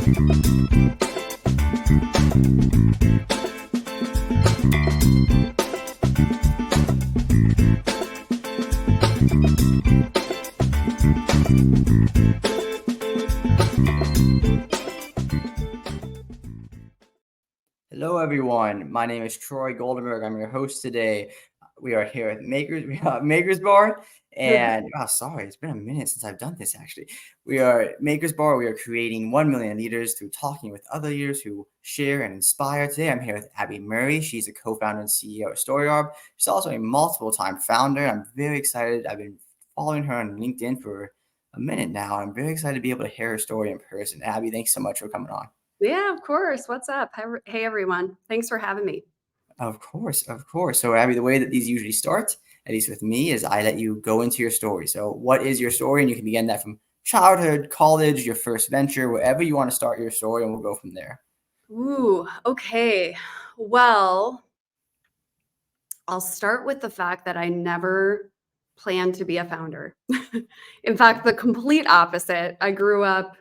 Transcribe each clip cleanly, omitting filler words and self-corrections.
Hello, everyone. My name is Troy Goldenberg. I'm your host today. We are here at Makers Bar, and sorry, it's been a minute since I've done this. Actually, we are at Makers Bar. We are creating 1 million leaders through talking with other leaders who share and inspire. Today, I'm here with Abby Murray. She's a co-founder and CEO of Storyarb. She's also a multiple-time founder. I'm very excited. I've been following her on LinkedIn for a minute now. I'm very excited to be able to hear her story in person. Abby, thanks so much for coming on. Yeah, of course. What's up? Hey, everyone. Thanks for having me. Of course, of course. So, Abby, the way that these usually start, at least with me, is I let you go into your story. So, what is your story? And you can begin that from childhood, college, your first venture, wherever you want to start your story, and we'll go from there. Ooh, okay. Well, I'll start with the fact that I never planned to be a founder. In fact, the complete opposite. I grew up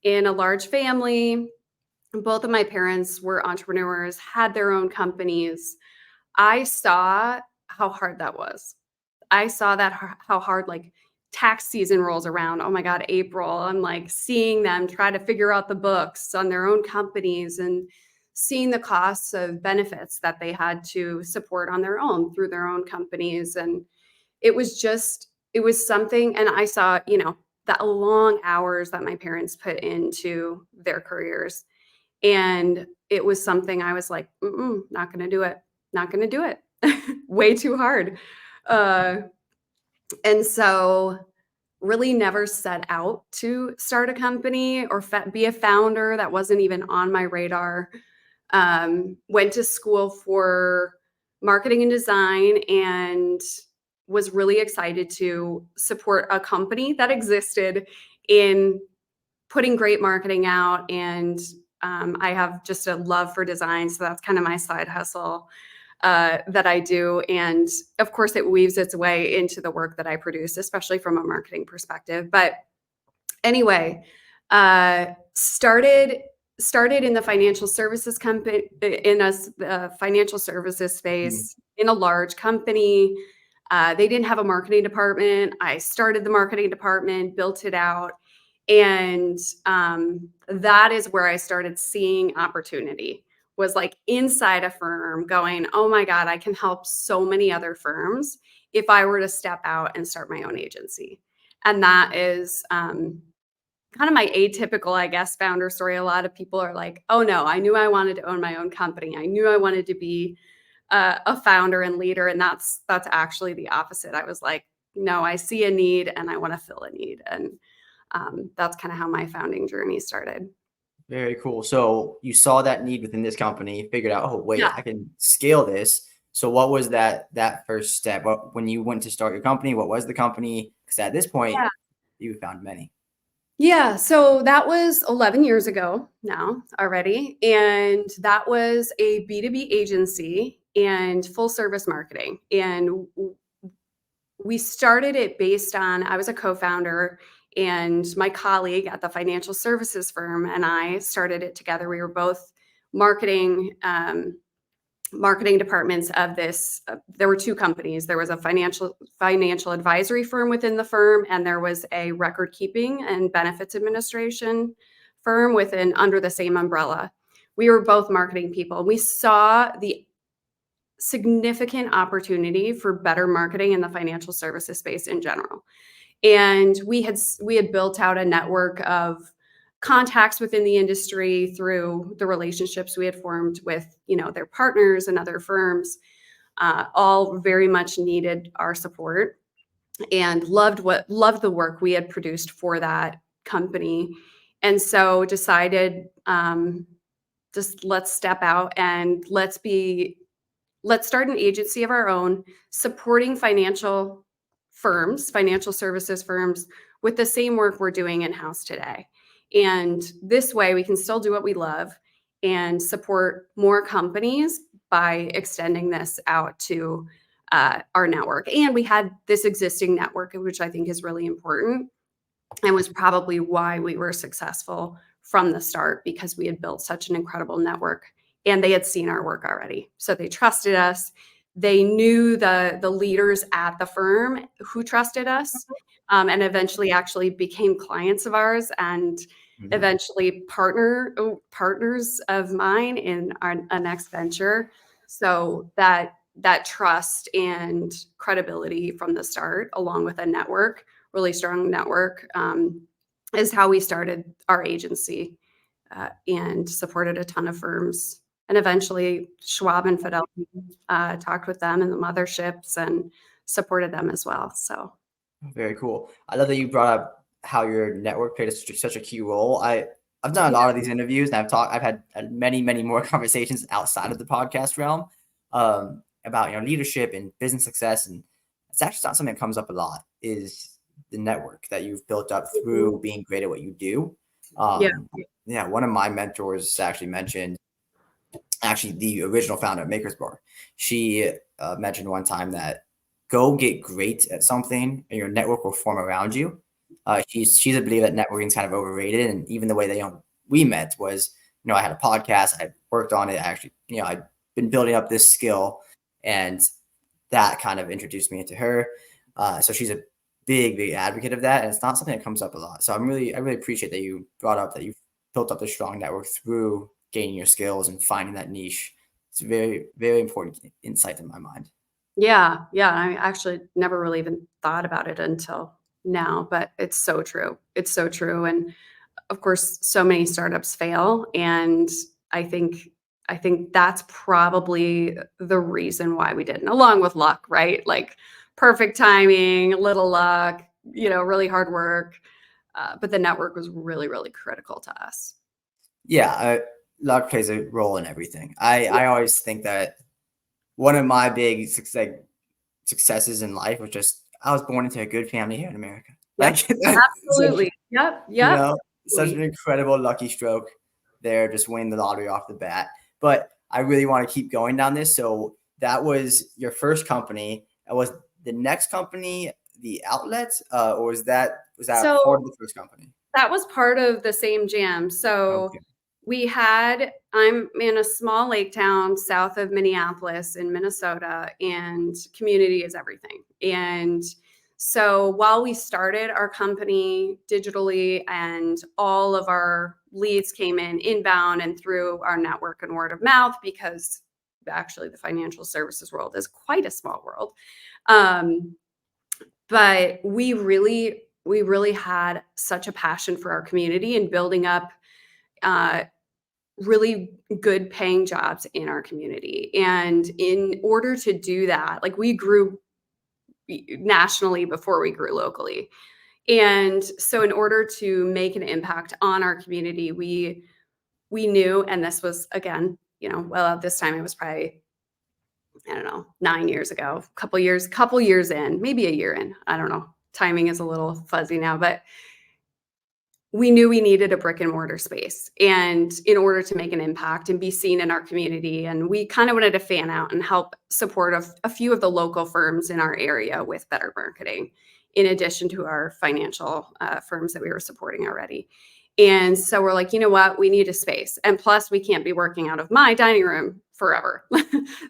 in a large family. Both of my parents were entrepreneurs, had their own companies. I saw how hard that was. I saw that how hard like tax season rolls around. Oh my God, April. I'm like seeing them try to figure out the books on their own companies and seeing the costs of benefits that they had to support on their own through their own companies. And it was something. And I saw, that long hours that my parents put into their careers. And it was something I was like, not going to do it. Not going to do it. Way too hard. And so really never set out to start a company or be a founder. That wasn't even on my radar. Went to school for marketing and design and was really excited to support a company that existed in putting great marketing out. And I have just a love for design. So that's kind of my side hustle that I do. And of course, it weaves its way into the work that I produce, especially from a marketing perspective. But anyway, started in the financial services company, in a financial services space, in a large company. They didn't have a marketing department. I started the marketing department, built it out. And that is where I started seeing opportunity, was like inside a firm going, oh my God, I can help so many other firms if I were to step out and start my own agency. And that is kind of my atypical, I guess, founder story. A lot of people are like, oh no, I knew I wanted to own my own company. I knew I wanted to be a founder and leader. And that's actually the opposite. I was like, no, I see a need and I want to fill a need. And that's kind of how my founding journey started. Very cool. So you saw that need within this company, figured out, oh, wait, Yeah. I can scale this. So what was that first step? When you went to start your company, what was the company? Because at this point, you found many. Yeah. So that was 11 years ago now already. And that was a B2B agency and full service marketing. And we started it based on, I was a co-founder and my colleague at the financial services firm and I started it together. We were both marketing departments of this. There were two companies. There was a financial advisory firm within the firm, and there was a record keeping and benefits administration firm under the same umbrella. We were both marketing people. We saw the significant opportunity for better marketing in the financial services space in general. And we had built out a network of contacts within the industry through the relationships we had formed with, their partners and other firms, all very much needed our support and loved the work we had produced for that company. And so decided, just let's step out and let's start an agency of our own, supporting financial services firms with the same work we're doing in-house today. And this way we can still do what we love and support more companies by extending this out to our network. And we had this existing network, which I think is really important and was probably why we were successful from the start because we had built such an incredible network and they had seen our work already. So they trusted us. They knew the leaders at the firm who trusted us, and eventually actually became clients of ours and eventually partners of mine in our next venture. So that trust and credibility from the start, along with a network, really strong network, is how we started our agency, and supported a ton of firms. And eventually Schwab and Fidelity talked with them and the motherships and supported them as well. So very cool. I love that you brought up how your network played such a key role. I've done a lot of these interviews, and I've had many more conversations outside of the podcast realm about leadership and business success, and it's actually not something that comes up a lot. Is the network that you've built up through being great at what you do. Yeah, one of my mentors actually mentioned, the original founder of Maker's Bar. She mentioned one time that go get great at something and your network will form around you. She's a believer that networking is kind of overrated. And even the way that we met was, I had a podcast, I worked on it. I'd been building up this skill, and that kind of introduced me into her. So she's a big advocate of that. And it's not something that comes up a lot. So I really appreciate that you brought up that you've built up a strong network through gaining your skills and finding that niche. It's a very important insight in my mind. Yeah. I actually never really even thought about it until now, but it's so true. It's so true. And of course, so many startups fail. And I think that's probably the reason why we didn't, along with luck, right? Like perfect timing, little luck, really hard work. But the network was really critical to us. Yeah. Luck plays a role in everything. I always think that one of my big successes in life was just I was born into a good family here in America. Yep. Absolutely. Yep. Such an incredible lucky stroke there, just winning the lottery off the bat. But I really want to keep going down this. So that was your first company. Was the next company the outlet, or was that part of the first company? That was part of the same jam. So I'm in a small lake town south of Minneapolis in Minnesota, and community is everything. And so while we started our company digitally and all of our leads came in inbound and through our network and word of mouth, because actually the financial services world is quite a small world. But we really had such a passion for our community and building up really good paying jobs in our community. And in order to do that, like we grew nationally before we grew locally. And so in order to make an impact on our community, we knew, and this was again, well, at this time it was probably, I don't know, 9 years ago, couple years in, maybe a year in, I don't know. Timing is a little fuzzy now, but we knew we needed a brick and mortar space, and in order to make an impact and be seen in our community. And we kind of wanted to fan out and help support a few of the local firms in our area with better marketing, in addition to our financial firms that we were supporting already. And so we're like, you know what, we need a space. And plus we can't be working out of my dining room forever.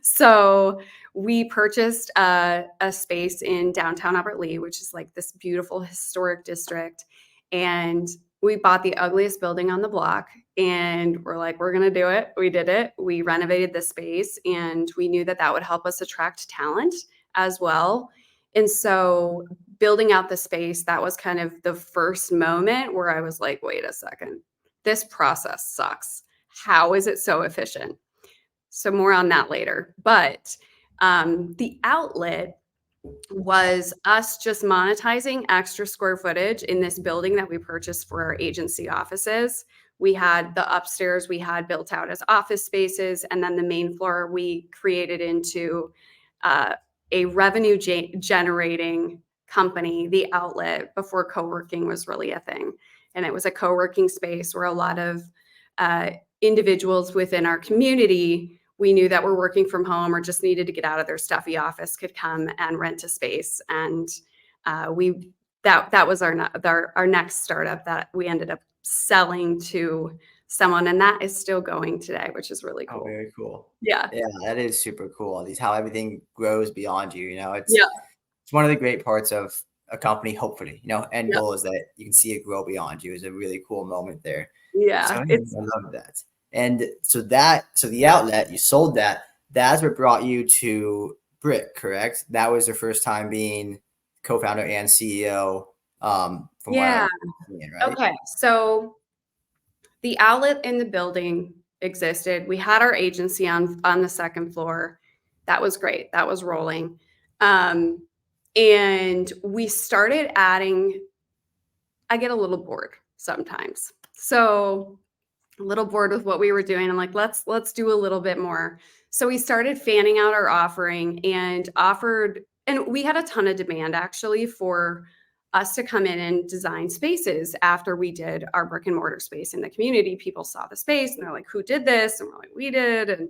So we purchased a space in downtown Albert Lea, which is like this beautiful historic district. And we bought the ugliest building on the block, and we're like, we're going to do it. We did it. We renovated the space, and we knew that would help us attract talent as well. And so building out the space, that was kind of the first moment where I was like, wait a second, this process sucks. How is it so efficient? So more on that later. But the outlet was us just monetizing extra square footage in this building that we purchased for our agency offices. We had the upstairs we had built out as office spaces, and then the main floor we created into a revenue generating company, the outlet, before co-working was really a thing. And it was a co-working space where a lot of individuals within our community, we knew that were working from home or just needed to get out of their stuffy office, could come and rent a space. And that was our next startup that we ended up selling to someone, and that is still going today, which is really Oh, cool. very cool. Yeah. Yeah, that is super cool. These how everything grows beyond you. Yeah. It's one of the great parts of a company. Hopefully, end Yeah. goal is that you can see it grow beyond you. Is a really cool moment there. So Yeah. yeah, It's I love that. And so the outlet you sold that. That's what brought you to Brick, correct? That was your first time being co-founder and CEO. From what yeah. I'm seeing, right? Okay. So the outlet in the building existed. We had our agency on the second floor. That was great. That was rolling. And we started adding, I get a little bored sometimes. So a little bored with what we were doing. I'm like, let's do a little bit more. So we started fanning out our offering and offered, and we had a ton of demand actually for us to come in and design spaces after we did our brick and mortar space in the community. People saw the space and they're like, who did this? And we're like, we did.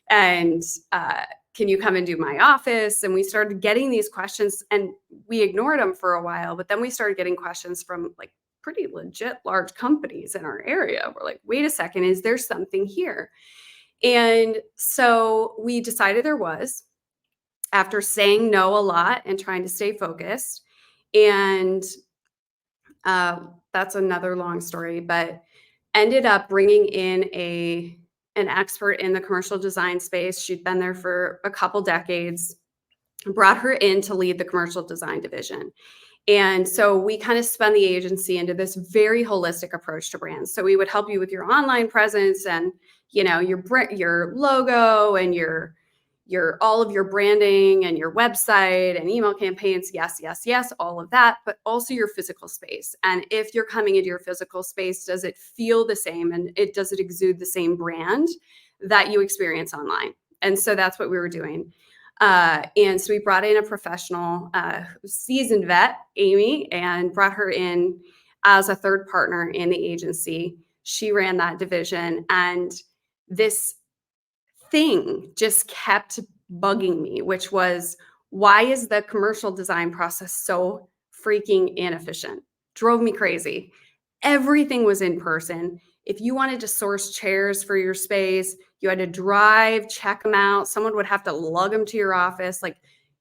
And can you come and do my office? And we started getting these questions and we ignored them for a while, but then we started getting questions from like pretty legit large companies in our area. We're like, wait a second, is there something here? And so we decided there was, after saying no a lot and trying to stay focused. And that's another long story, but ended up bringing in an expert in the commercial design space. She'd been there for a couple decades, brought her in to lead the commercial design division. And so we kind of spun the agency into this very holistic approach to brands. So we would help you with your online presence and your logo and your all of your branding and your website and email campaigns. Yes, yes, yes, all of that, but also your physical space. And if you're coming into your physical space, does it feel the same and does it exude the same brand that you experience online? And so that's what we were doing. And so we brought in a professional, seasoned vet, Amy, and brought her in as a third partner in the agency. She ran that division. And this thing just kept bugging me, which was, why is the commercial design process so freaking inefficient? Drove me crazy. Everything was in person. If you wanted to source chairs for your space, you had to drive, check them out. Someone would have to lug them to your office. Like,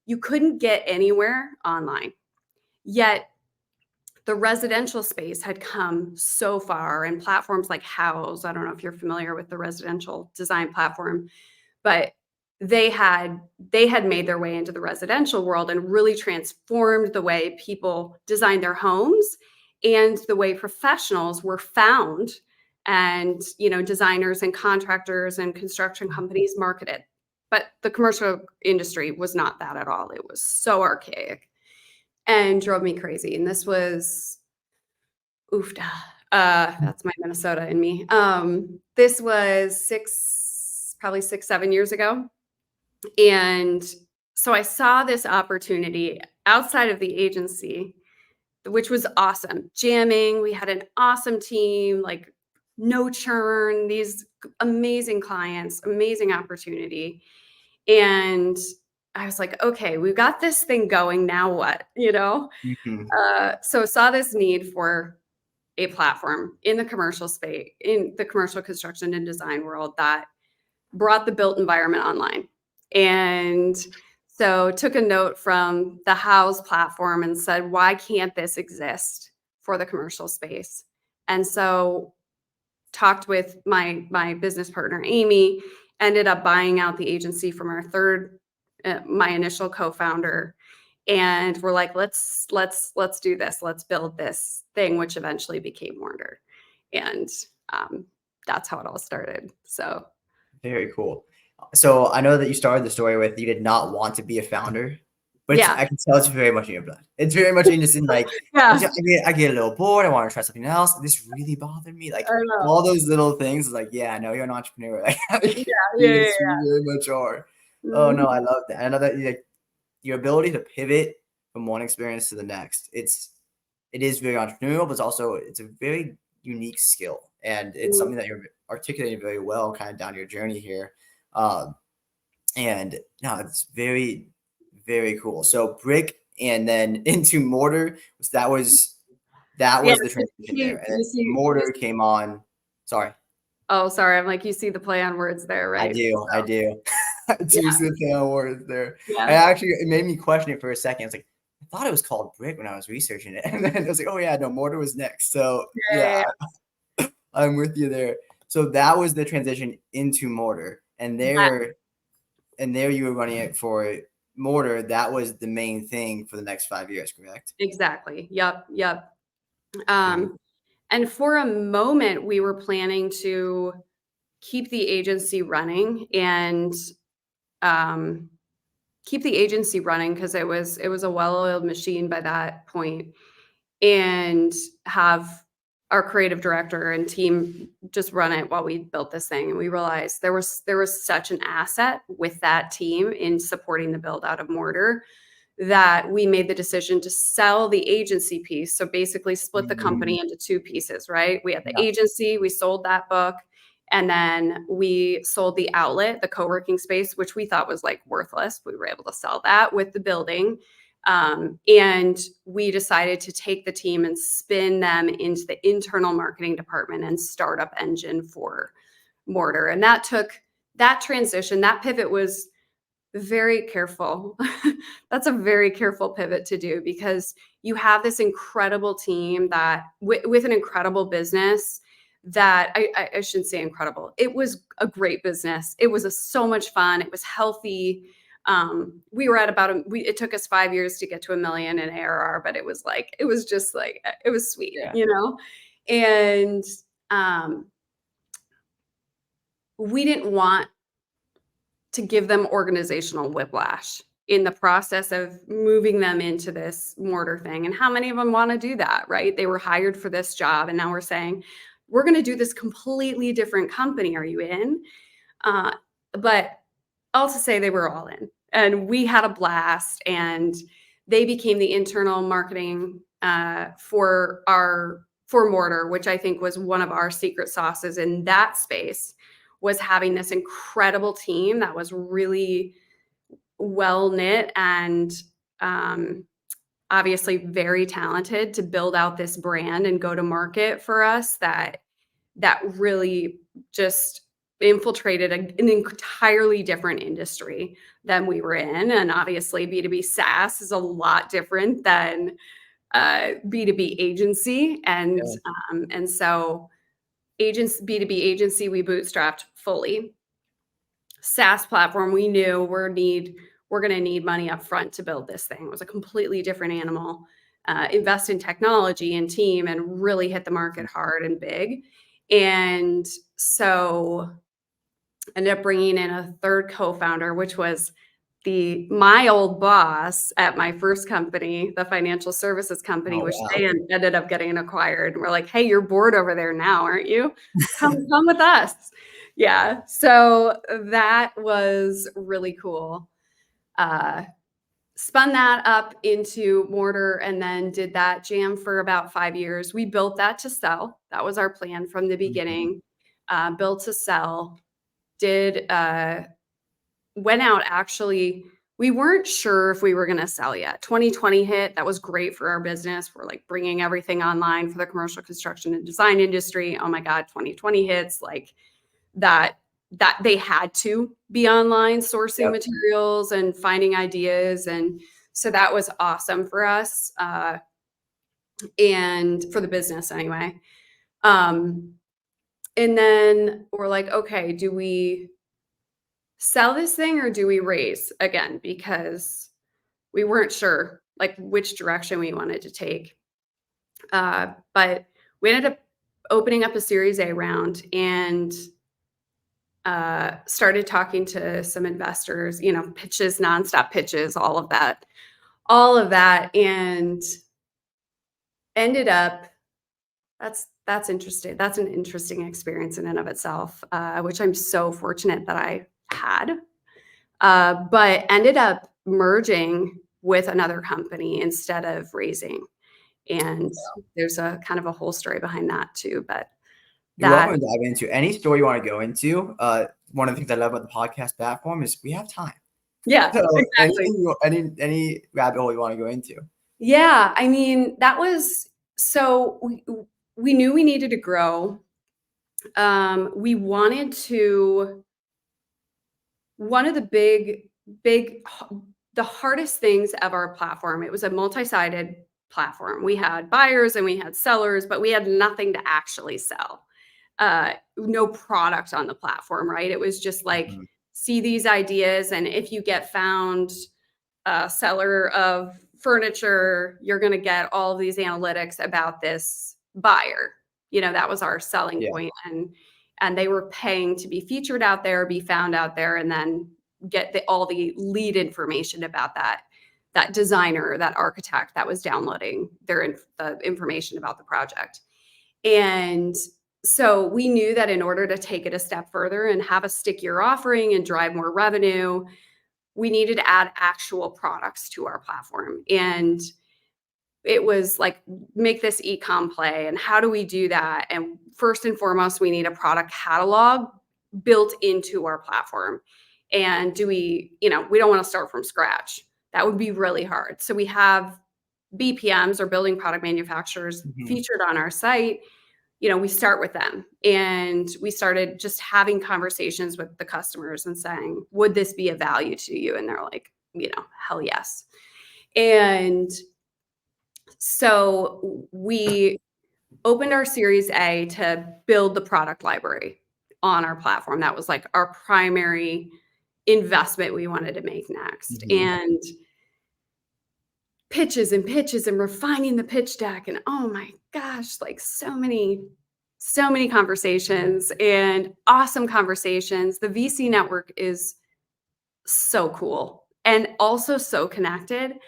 you couldn't get anywhere online. Yet the residential space had come so far, and platforms like House, I don't know if you're familiar with the residential design platform, but they had made their way into the residential world and really transformed the way people designed their homes and the way professionals were found, and designers and contractors and construction companies marketed. But the commercial industry was not that at all. It was so archaic and drove me crazy. And this was oofda. That's my Minnesota in me. This was probably 6, 7 years ago. And so I saw this opportunity outside of the agency, which was awesome. Jamming, we had an awesome team, like no churn, these amazing clients, amazing opportunity. And I was like, okay, we've got this thing going. Now what? Mhm. So saw this need for a platform in the commercial space, in the commercial construction and design world, that brought the built environment online. And so took a note from the House platform and said, why can't this exist for the commercial space? And so talked with my business partner, Amy, ended up buying out the agency from my initial co-founder. And we're like, let's do this. Let's build this thing, which eventually became Mortar. And that's how it all started. So Very cool. So I know that you started the story with you did not want to be a founder, but yeah, I can tell it's very much in your blood. It's very much in like yeah, I get a little bored. I want to try something else. This really bothered me. Like I know. all those little things. Like yeah, I know you're an entrepreneur. Yeah, Like yeah, yeah, you very much are. yeah. Oh no, Mhm. I love that. I know that like your ability to pivot from one experience to the next. It is very entrepreneurial, but it's a very unique skill, and it's Mhm. something that you're articulating very well, kind of down your journey here. Um, and no, it's very, very cool. So brick and then into mortar. that Yeah, was the transition there. And then Mortar came on. Sorry. Oh, sorry. I'm like, you see the play on words there, right? I do. I do. I do see the play on words there. And Yeah. actually, it made me question it for a second. It's like, I thought it was called brick when I was researching it. And then I was like, oh, yeah, no, Mortar was next. So, yeah, I'm with you there. So that was the transition into Mortar. And there you were running it for Mortar. That was the main thing for the next 5 years, correct? Exactly. Yep. And for a moment, we were planning to keep the agency running and because it was a well-oiled machine by that point, and have our creative director and team just run it while we built this thing. And we realized there was such an asset with that team in supporting the build out of Mortar that we made the decision to sell the agency piece. So basically split the company into two pieces, right? We had the agency, we sold that book, and then we sold the outlet, the co-working space, which we thought was like worthless. We were able to sell that with the building. And we decided to take the team and spin them into the internal marketing department and startup engine for Mortar. And that transition, that pivot was very careful. That's a very careful pivot to do, because you have this incredible team that with an incredible business that I shouldn't say incredible. It was a great business. It was so much fun. It was healthy. We were at it took us 5 years to get to $1 million in ARR, but it was sweet, and we didn't want to give them organizational whiplash in the process of moving them into this Mortar thing. And how many of them want to do that, right? They were hired for this job, and now we're saying, we're going to do this completely different company. Are you in? But all to say, they were all in, and we had a blast, and they became the internal marketing for Mortar, which I think was one of our secret sauces in that space, was having this incredible team that was really well knit and obviously very talented to build out this brand and go to market for us, that really just infiltrated an entirely different industry than we were in. And obviously B2B SaaS is a lot different than B2B agency. And so B2B agency, we bootstrapped fully. SaaS platform, we knew we're going to need money up front to build this thing. It was a completely different animal. Invest in technology and team and really hit the market hard and big. And so ended up bringing in a third co-founder, which was my old boss at my first company, the financial services company, which they ended up getting acquired. And we're like, hey, you're bored over there now, aren't you? Come with us. Yeah. So that was really cool. Spun that up into Mortar and then did that jam for about 5 years. We built that to sell. That was our plan from the beginning. Built to sell. Went out, actually, we weren't sure if we were going to sell yet. 2020 hit. That was great for our business. We're like bringing everything online for the commercial construction and design industry. Oh my God, 2020 hits, like that they had to be online sourcing materials and finding ideas. And so that was awesome for us and for the business anyway. And then we're like, okay, do we sell this thing or do we raise again? Because we weren't sure like which direction we wanted to take. But we ended up opening up a Series A round and started talking to some investors, pitches, nonstop pitches, all of that, and ended up, that's interesting. That's an interesting experience in and of itself, which I'm so fortunate that I had, but ended up merging with another company instead of raising. And there's a kind of a whole story behind that too, but you're welcome to dive into any story you want to go into. One of the things I love about the podcast platform is we have time. Yeah, so exactly. Any rabbit hole you want to go into. Yeah, I mean, that was So we knew we needed to grow. We wanted to, one of the the hardest things of our platform, it was a multi-sided platform. We had buyers and we had sellers, but we had nothing to actually sell. No product on the platform, right? It was just like, Mhm. see these ideas, and if you get found a seller of furniture, you're going to get all of these analytics about this buyer. That was our selling Yeah. point, and they were paying to be featured out there, be found out there, and then get all the lead information about that designer, that architect that was downloading the information about the project. And so we knew that in order to take it a step further and have a stickier offering and drive more revenue, we needed to add actual products to our platform. And it was like, make this e-com play. And how do we do that? And first and foremost, we need a product catalog built into our platform. And we don't want to start from scratch. That would be really hard. So we have BPMs, or building product manufacturers, Mhm. featured on our site. We start with them, and we started just having conversations with the customers and saying, would this be a value to you? And they're like, hell yes. And so we opened our Series A to build the product library on our platform. That was like our primary investment we wanted to make next. Mhm. And pitches and pitches and refining the pitch deck, and oh my gosh, like so many conversations, and awesome conversations. The VC network is so cool and also so connected,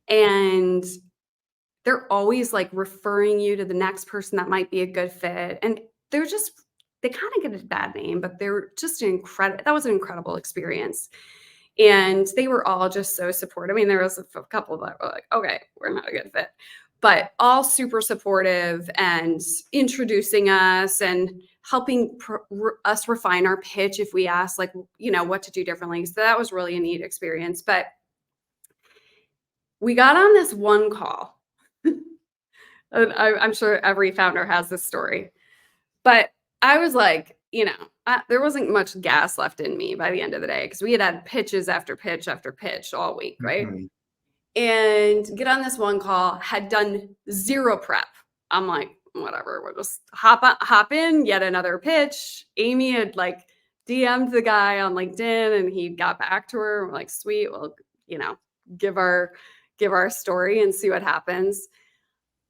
and they're always like referring you to the next person that might be a good fit. And they kind of get a bad name, but they're just that was an incredible experience. And they were all just so supportive. I mean, there was a couple that were like, okay, we're not a good fit, but all super supportive and introducing us and helping us refine our pitch if we asked, like, what to do differently. So that was really a neat experience. But we got on this one call. And I'm sure every founder has this story, but I was like, there wasn't much gas left in me by the end of the day, because we had pitches after pitch after pitch all week, right? Mhm. And get on this one call, had done zero prep. I'm like, whatever, we'll just hop in, yet another pitch. Amy had like DM'd the guy on LinkedIn, and he got back to her. We're like, sweet, well, give our story and see what happens.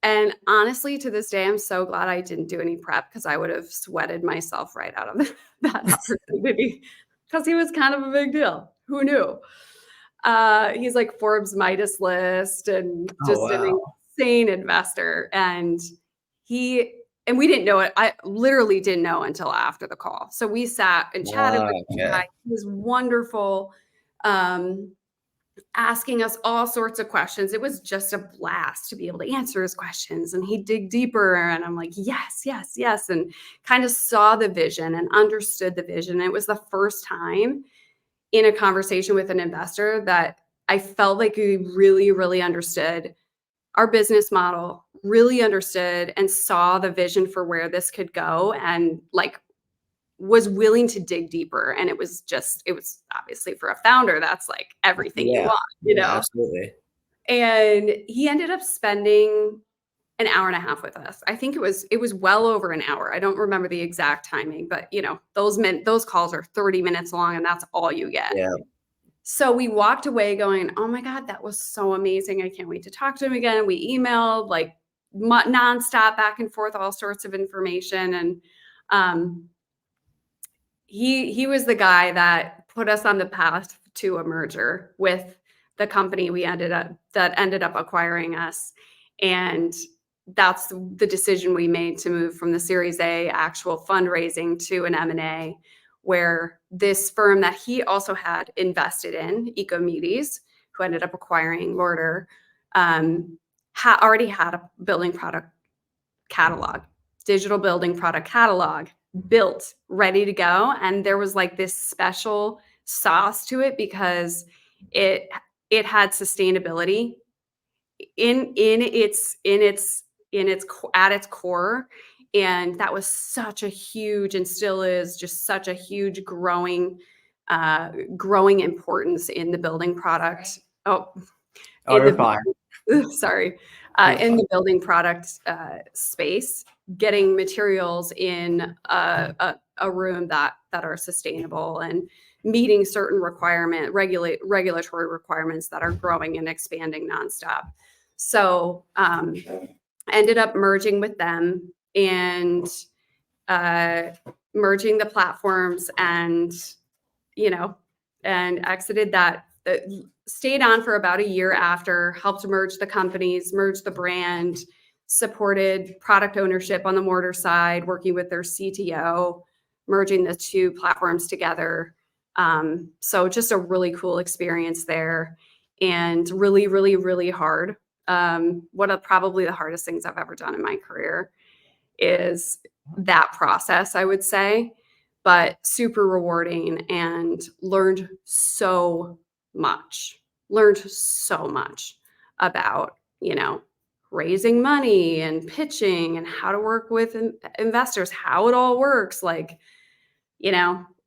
And honestly, to this day, I'm so glad I didn't do any prep, because I would have sweated myself right out of that opportunity, because he was kind of a big deal. Who knew? He's like Forbes Midas list, and Oh, just an wow. insane investor. And we didn't know it. I literally didn't know until after the call. So we sat and chatted Wow, with the okay. guy. He was wonderful. Um, Asking us all sorts of questions. It was just a blast to be able to answer his questions, and he'd dig deeper. And I'm like, yes, yes, yes. And kind of saw the vision and understood the vision. It was the first time in a conversation with an investor that I felt like he really, really understood our business model, really understood and saw the vision for where this could go, and like was willing to dig deeper. And it was obviously, for a founder, that's like everything you Yeah. Yeah, want. absolutely. And he ended up spending an hour and a half with us. I think it was well over an hour. I don't remember the exact timing, but those calls are 30 minutes long, and that's all you get. Yeah. So we walked away going, oh my God, that was so amazing. I can't wait to talk to him again. We emailed like nonstop, back and forth, all sorts of information. And um, he was the guy that put us on the path to a merger with the company that ended up acquiring us. And that's the decision we made to move from the Series A actual fundraising to an M&A, where this firm that he also had invested in, Ecomedes, who ended up acquiring Mortar, already had a building product catalog, digital building product catalog built, ready to go. And there was like this special sauce to it, because it had sustainability in its at its core. And that was such a huge, and still is just such a huge growing importance in the building product. Oh, In you're the fine. sorry, You're in fine. the building product space, getting materials in a room that are sustainable and meeting certain regulatory requirements that are growing and expanding nonstop. So ended up merging with them and merging the platforms, and and exited that. Stayed on for about a year after, helped merge the companies, merge the brand, supported product ownership on the Mortar side, working with their CTO, merging the two platforms together. So just a really cool experience there, and really, really, really hard. Probably the hardest things I've ever done in my career is that process, I would say, but super rewarding, and learned so much. Learned so much about, raising money and pitching and how to work with investors, how it all works. Like,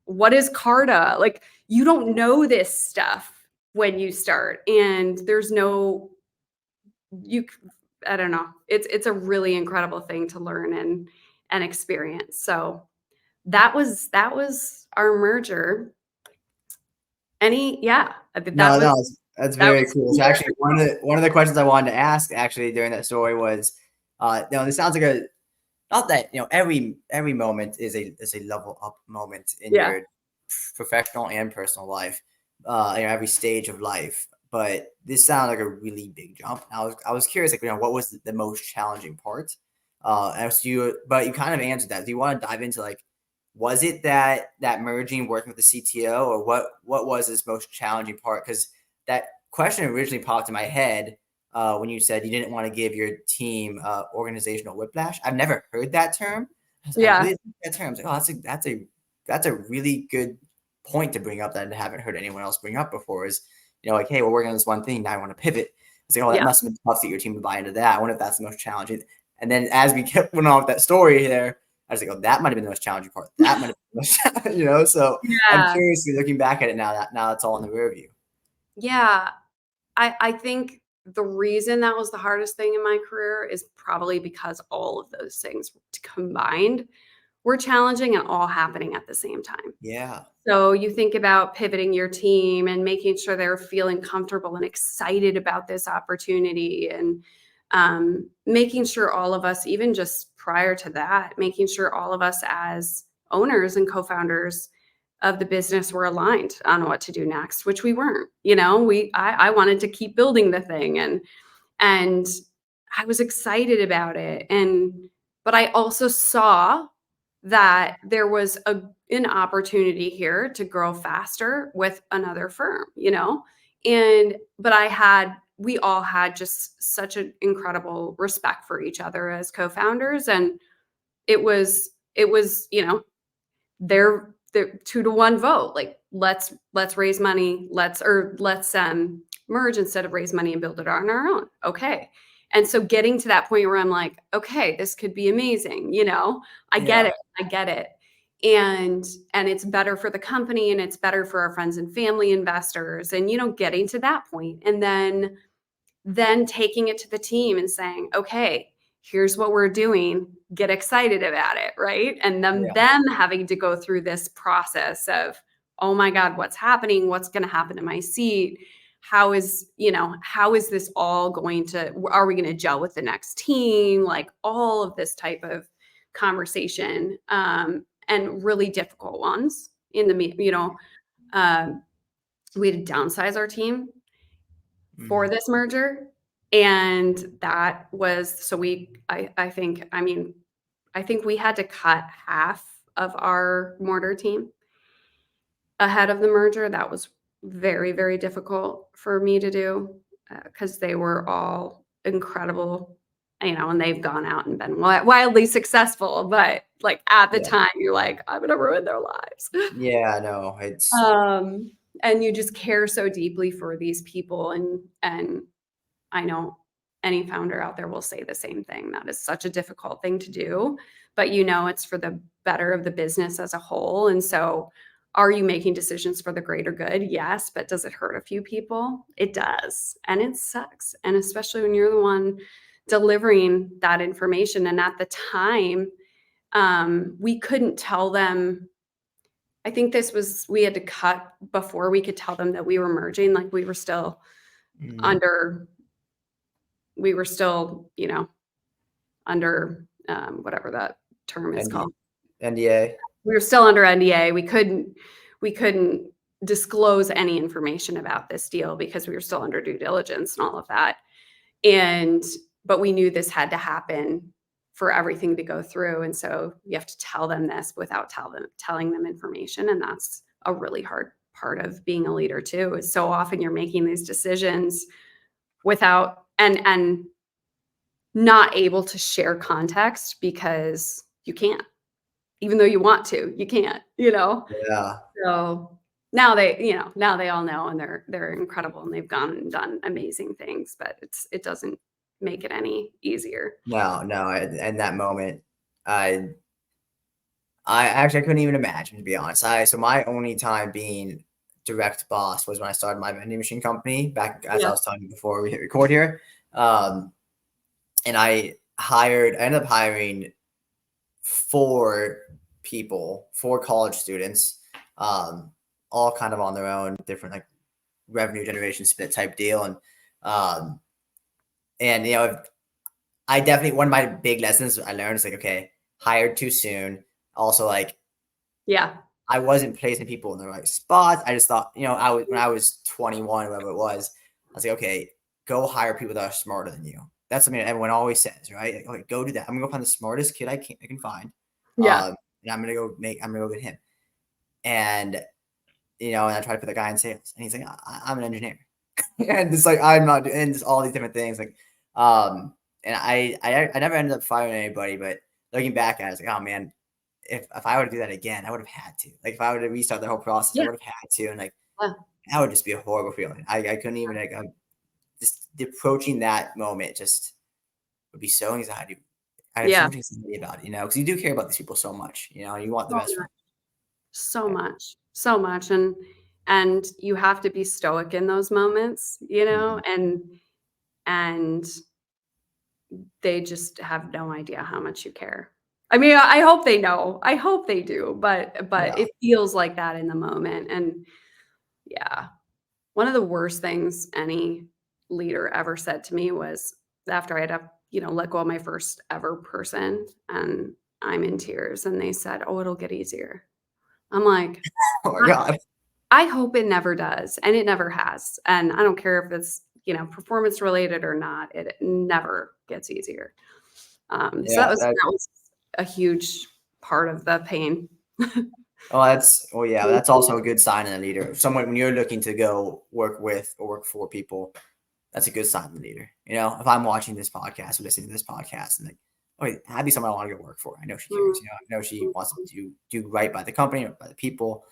what is Carta? Like, you don't know this stuff when you start, and I don't know. It's a really incredible thing to learn and experience. So that was our merger. Yeah, No, no, that's that very was cool. So actually, one of the questions I wanted to ask actually during that story was, this sounds like a not that every moment is a level up moment in yeah. your professional and personal life, every stage of life. But this sounded like a really big jump. I was curious, like, what was the most challenging part? But you kind of answered that. Do you want to dive into, like, was it that merging, working with the CTO, or what was this most challenging part? Because that question originally popped in my head when you said you didn't want to give your team organizational whiplash. I've never heard that term. I Yeah. really like that term. I was like, oh, that's a really good point to bring up that I haven't heard anyone else bring up before. Is like, hey, we're working on this one thing, now I want to pivot. It's like, oh, that Yeah. must have been tough to get your team to buy into that. I wonder if that's the most challenging. And then as we kept went on with that story there, I was like, oh, that might have been the most challenging part. That might have been the most, So I'm Yeah. curious, looking back at it now that it's all in the rear view. Yeah. I think the reason that was the hardest thing in my career is probably because all of those things combined were challenging and all happening at the same time. Yeah. So you think about pivoting your team and making sure they're feeling comfortable and excited about this opportunity, and making sure all of us, even just prior to that, making sure all of us as owners and co-founders of the business were aligned on what to do next, which we weren't. I wanted to keep building the thing, and I was excited about it. But I also saw that there was an opportunity here to grow faster with another firm, but we all had just such an incredible respect for each other as co-founders. And it was, they're 2-1 vote. Like, let's raise money. Let's merge instead of raise money and build it on our own. Okay. And so getting to that point where I'm like, okay, this could be amazing. I get it. I get it. And it's better for the company, and it's better for our friends and family investors. And, getting to that point, and then taking it to the team and saying, okay, here's what we're doing, get excited about it, right? And them having to go through this process of, oh my God, what's happening? What's going to happen to my seat? How is this all going to, are we going to gel with the next team? Like, all of this type of conversation, and really difficult ones in the, we had to downsize our team for this merger. And that was, so I think we had to cut half of our Mortar team ahead of the merger. That was very, very difficult for me to do, because they were all incredible, and they've gone out and been wildly successful. But like, at the time, you're like, I'm going to ruin their lives. Yeah, no, it's And you just care so deeply for these people. And I know any founder out there will say the same thing. That is such a difficult thing to do, but it's for the better of the business as a whole. And so are you making decisions for the greater good? Yes. But does it hurt a few people? It does. And it sucks. And especially when you're the one delivering that information. And at the time, we couldn't tell them. I think we had to cut before we could tell them that we were merging. Like we were still under, under whatever that term is called. NDA. We were still under NDA. We couldn't disclose any information about this deal because we were still under due diligence and all of that. But we knew this had to happen for everything to go through. And so you have to tell them this without telling them information. And that's a really hard part of being a leader too, is so often you're making these decisions without and not able to share context because you can't, even though you want to, you can't, Yeah. So now they all know, and they're incredible, and they've gone and done amazing things, but it doesn't make it any easier. No. In that moment, I actually couldn't even imagine, to be honest. So my only time being direct boss was when I started my vending machine company back, as I was telling you before we hit record here. And I ended up hiring 4 people, 4 college students, all kind of on their own, different like revenue generation split type deal. And I definitely, one of my big lessons I learned is like, okay, hired too soon. Also, like, I wasn't placing people in the right spots. I just thought, when I was 21, whatever it was, I was like, okay, go hire people that are smarter than you. That's something that everyone always says, right? Like, okay, go do that. I'm gonna go find the smartest kid I can find. And I'm gonna go get him. And and I try to put the guy in sales, and he's like, I'm an engineer, and it's like I'm not doing all these different things, like, and I never ended up firing anybody, but looking back at it, I was like, oh man, if I were to do that again, I would have had to. Like, if I were to restart the whole process, I would have had to, and like that would just be a horrible feeling. I couldn't even just approaching that moment just would be so anxiety. I have so much anxiety about it, because you do care about these people so much, you want the best for them. So much. And you have to be stoic in those moments, and they just have no idea how much you care. I mean, I hope they know. I hope they do, but it feels like that in the moment. And one of the worst things any leader ever said to me was after I had let go of my first ever person, and I'm in tears, and they said, "Oh, it'll get easier." I'm like, oh my God. I hope it never does. And it never has. And I don't care if it's, performance related or not, it never gets easier. So that was a huge part of the pain. That's also a good sign in a leader. Someone, when you're looking to go work with or work for people, that's a good sign in a leader. If I'm watching this podcast or listening to this podcast and like, oh, that'd be someone I want to go work for. I know she cares. I know she wants to do right by the company or by the people.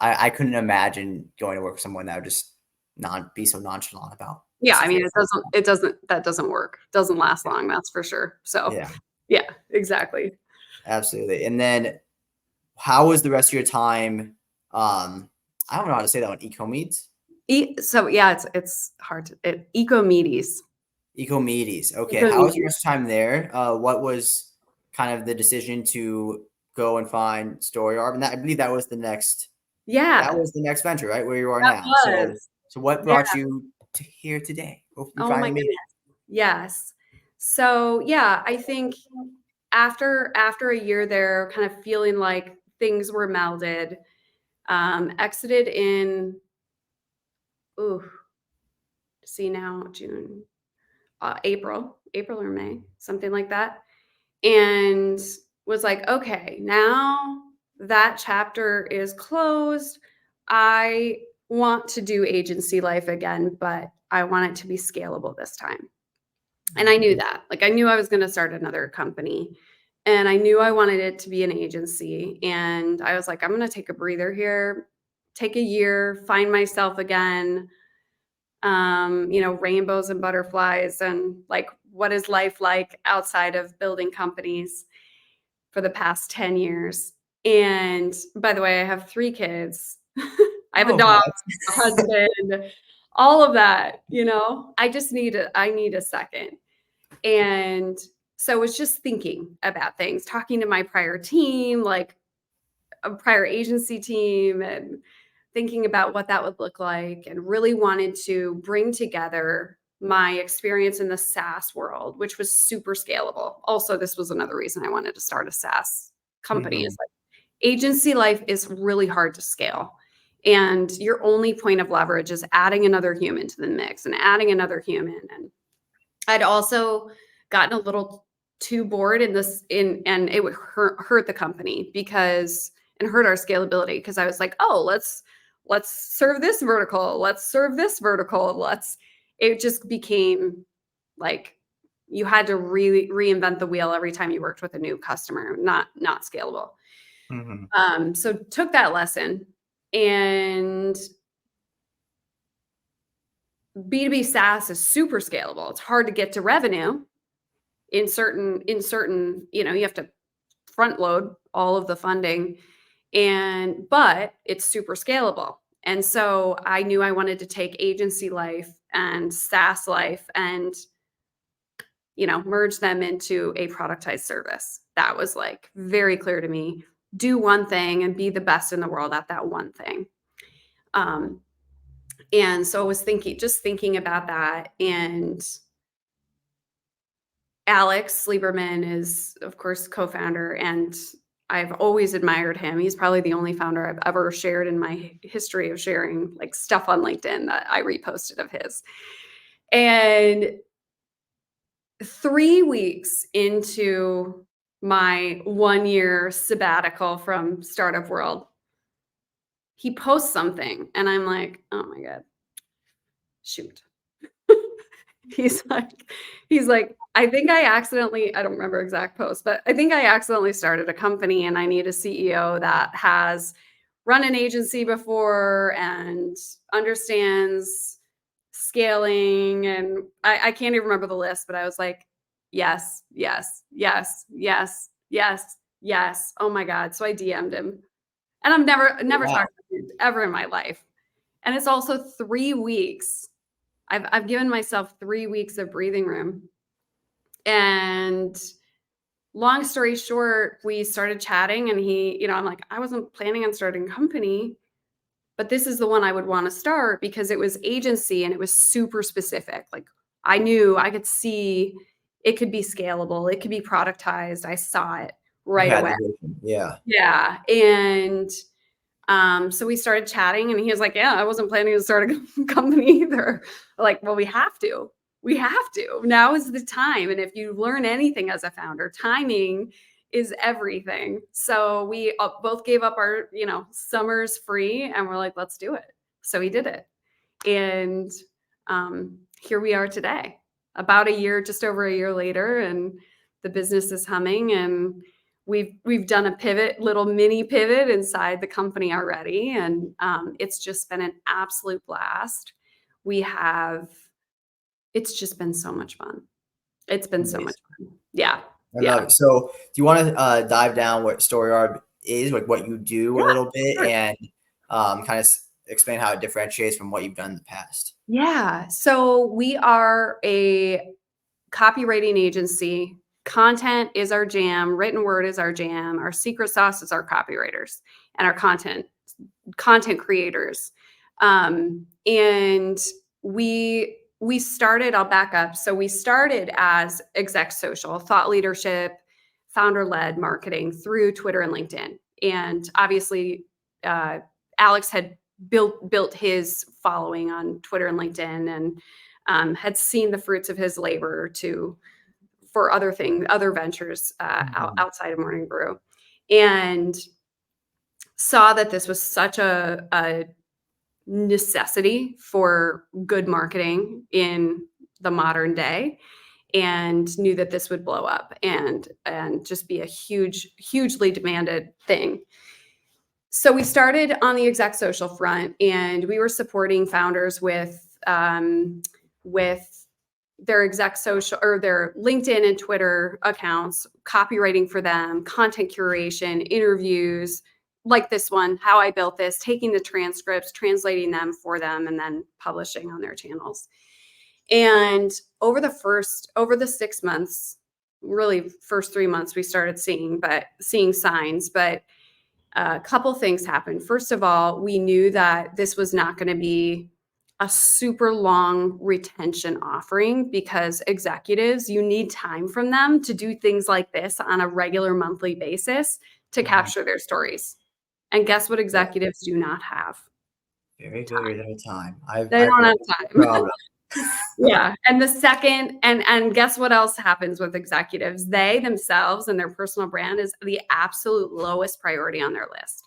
I couldn't imagine going to work with someone that would just not be so nonchalant about. I mean, that doesn't work. It doesn't last long. That's for sure. So yeah, exactly. Absolutely. And then how was the rest of your time? I don't know how to say that one. Ecomedes? It's hard to Ecomedes. Ecomedes. Okay. How was your rest of the time there? What was kind of the decision to go and find Storyarb? And I believe that was the next. That was the next venture, right? Where you are now. So what brought you to here today? Oh my goodness. Yes. So I think after a year there, kind of feeling like things were melded, exited in June, April or May, something like that. And was like, okay, now that chapter is closed. I want to do agency life again, but I want it to be scalable this time. And I knew that. Like, I knew I was going to start another company, and I knew I wanted it to be an agency. And I was like, I'm going to take a breather here, take a year, find myself again, rainbows and butterflies and like, what is life like outside of building companies for the past 10 years. And by the way, I have 3 kids. I have a Oh, dog, a nice. husband, all of that, I need a second. And so I was just thinking about things, talking to my prior team, like a prior agency team, and thinking about what that would look like, and really wanted to bring together my experience in the SaaS world, which was super scalable. Also, this was another reason I wanted to start a SaaS company is Mhm. like agency life is really hard to scale. And your only point of leverage is adding another human to the mix and adding another human. And I'd also gotten a little too bored and it would hurt the company and hurt our scalability because I was like, oh, let's serve this vertical, let's serve this vertical, it just became like you had to really reinvent the wheel every time you worked with a new customer, not scalable. Mhm. So took that lesson, and B2B SaaS is super scalable. It's hard to get to revenue in certain, you have to front load all of the funding, but it's super scalable. And so I knew I wanted to take agency life and SaaS life and merge them into a productized service. That was like very clear to me. Do one thing and be the best in the world at that one thing. Um, and so I was thinking about that. And Alex Lieberman is, of course, co-founder, and I've always admired him. He's probably the only founder I've ever shared in my history of sharing like stuff on LinkedIn that I reposted of his. And 3 weeks into my 1-year sabbatical from startup world, he posts something and I'm like, oh my God, shoot. He's like, I think I don't remember exact post, but I think I accidentally started a company and I need a CEO that has run an agency before and understands scaling. And I can't even remember the list, but I was like, yes, yes, yes, yes, yes, yes. Oh my God. So I DM'd him, and I've never Wow. talked to him ever in my life. And it's also 3 weeks. I've given myself 3 weeks of breathing room. And long story short, we started chatting, and I'm like, I wasn't planning on starting a company, but this is the one I would want to start because it was agency and it was super specific. Like I knew I could see it could be scalable, it could be productized. I saw it You right had away. the vision. Yeah. Yeah. And so we started chatting, and he was like, yeah, I wasn't planning to start a company either. Like, well, we have to. We have to. Now is the time. And if you learn anything as a founder, timing is everything. So we both gave up our, summers free, and we're like, let's do it. So we did it. And here we are today, about a year, just over a year later, and the business is humming, and we've done a little mini pivot inside the company already, and it's just been an absolute blast. It's just been so much fun. It's been so much Amazing. fun. Yeah, I love yeah, it. So, do you want to dive down what Storyarb is, like what you do a yeah, little bit, sure. and kind of explain how it differentiates from what you've done in the past? Yeah. So we are a copywriting agency. Content is our jam. Written word is our jam. Our secret sauce is our copywriters and our content creators. And we started. I'll back up. So we started as exec social, thought leadership, founder led marketing through Twitter and LinkedIn. And obviously, Alex had built his following on Twitter and LinkedIn, and had seen the fruits of his labor for other ventures Mhm. outside of Morning Brew, and saw that this was such a necessity for good marketing in the modern day, and knew that this would blow up and just be a hugely demanded thing. So we started on the exec social front, and we were supporting founders with with their exec social or their LinkedIn and Twitter accounts, copywriting for them, content curation, interviews like this one, how I built this, taking the transcripts, translating them for them, and then publishing on their channels. And over the 6 months, really first 3 months, we started seeing signs, but a couple things happened. First of all, we knew that this was not going to be a super long retention offering because executives, you need time from them to do things like this on a regular monthly basis to capture their stories. And guess what executives do not have? Very good with their time. They don't have time. Problem. Yeah. And the second, and guess what else happens with executives? They themselves and their personal brand is the absolute lowest priority on their list.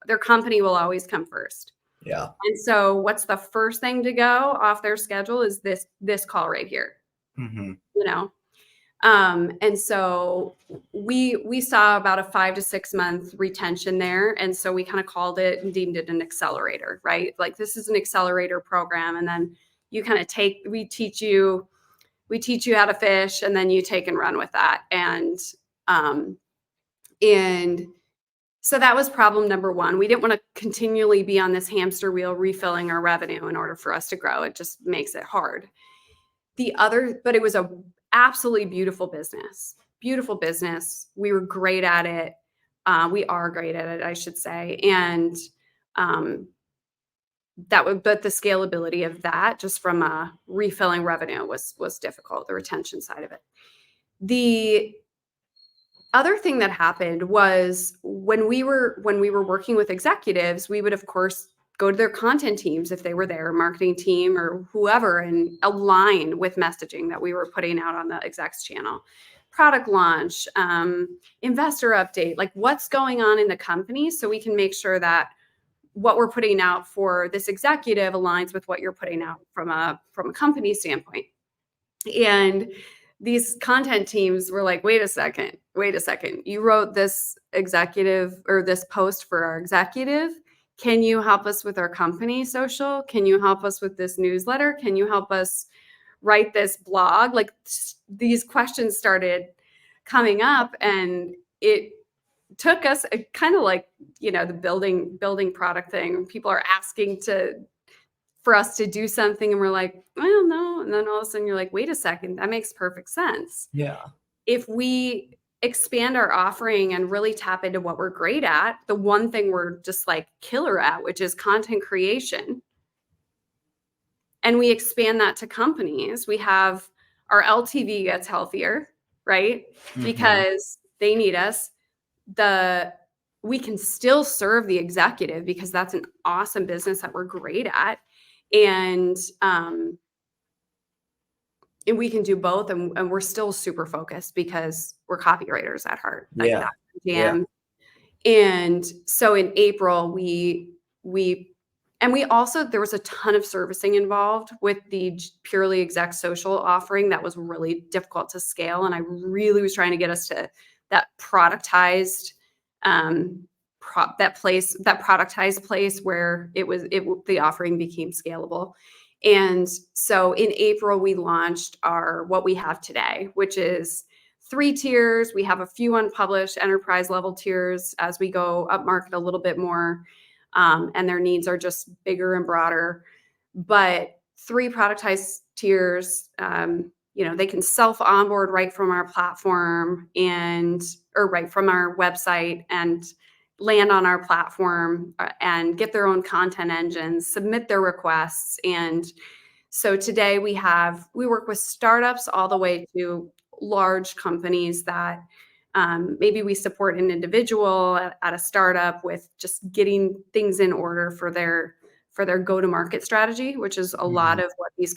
Their company will always come first. Yeah. And so what's the first thing to go off their schedule is this call right here. Mm-hmm. You know? And so we saw about a 5 to 6 month retention there. And so we kind of called it and deemed it an accelerator, right? Like this is an accelerator program. And then you kind of we teach you how to fish, and then you take and run with that. And so that was problem number one. We didn't want to continually be on this hamster wheel refilling our revenue in order for us to grow. It just makes it hard. But it was a absolutely beautiful business. Beautiful business. We were great at it. We are great at it, I should say. And but the scalability of that, just from refilling revenue, was difficult. The retention side of it. The other thing that happened was when we were working with executives, we would of course go to their content teams if they were there, marketing team or whoever, and align with messaging that we were putting out on the execs channel. Product launch, investor update, like what's going on in the company, so we can make sure that what we're putting out for this executive aligns with what you're putting out from a company standpoint. And these content teams were like, wait a second. You wrote this executive or this post for our executive. Can you help us with our company social? Can you help us with this newsletter? Can you help us write this blog? Like these questions started coming up, and it took us kind of like, the building product thing. People are asking for us to do something, and we're like, well, no. And then all of a sudden you're like, wait a second, that makes perfect sense. Yeah. If we expand our offering and really tap into what we're great at, the one thing we're just like killer at, which is content creation, and we expand that to companies, we have our LTV gets healthier, right? Mm-hmm. Because they need us. We can still serve the executive because that's an awesome business that we're great at. And we can do both, and we're still super focused because we're copywriters at heart. Like Yeah. that's the jam. Yeah. And so in April, we also, there was a ton of servicing involved with the purely exec social offering that was really difficult to scale. And I really was trying to get us to that productized productized place where the offering became scalable. And so in April, we launched what we have today, which is 3 tiers. We have a few unpublished enterprise level tiers as we go up market a little bit more. And their needs are just bigger and broader, but 3 productized tiers. They can self-onboard right from our platform or right from our website and land on our platform and get their own content engines, submit their requests. And so today we work with startups all the way to large companies that maybe we support an individual at a startup with just getting things in order for their go-to-market strategy, which is a lot of what these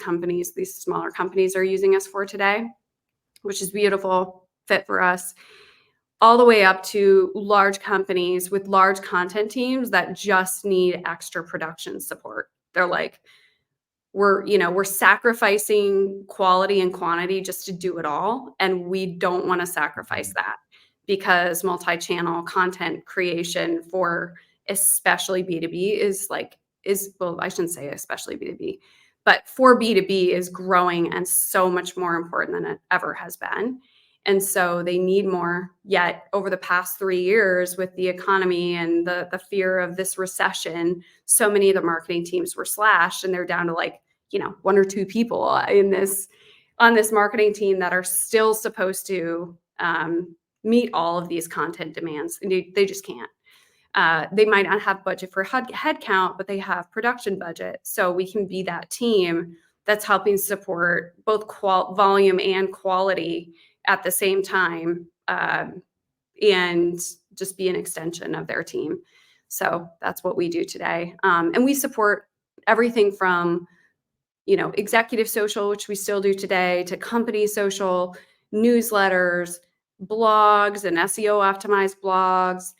smaller companies are using us for today, which is beautiful fit for us, all the way up to large companies with large content teams that just need extra production support. They're like, we're sacrificing quality and quantity just to do it all. And we don't want to sacrifice that because multi-channel content creation for especially B2B well, I shouldn't say especially B2B. But for B2B is growing and so much more important than it ever has been. And so they need more. Yet over the past 3 years, with the economy and the fear of this recession, so many of the marketing teams were slashed, and they're down to like, 1 or 2 people on this marketing team that are still supposed to meet all of these content demands. And they just can't. They might not have budget for headcount, but they have production budget. So we can be that team that's helping support both volume and quality at the same time, and just be an extension of their team. So that's what we do today. And we support everything from, executive social, which we still do today, to company social, newsletters, blogs and SEO optimized blogs,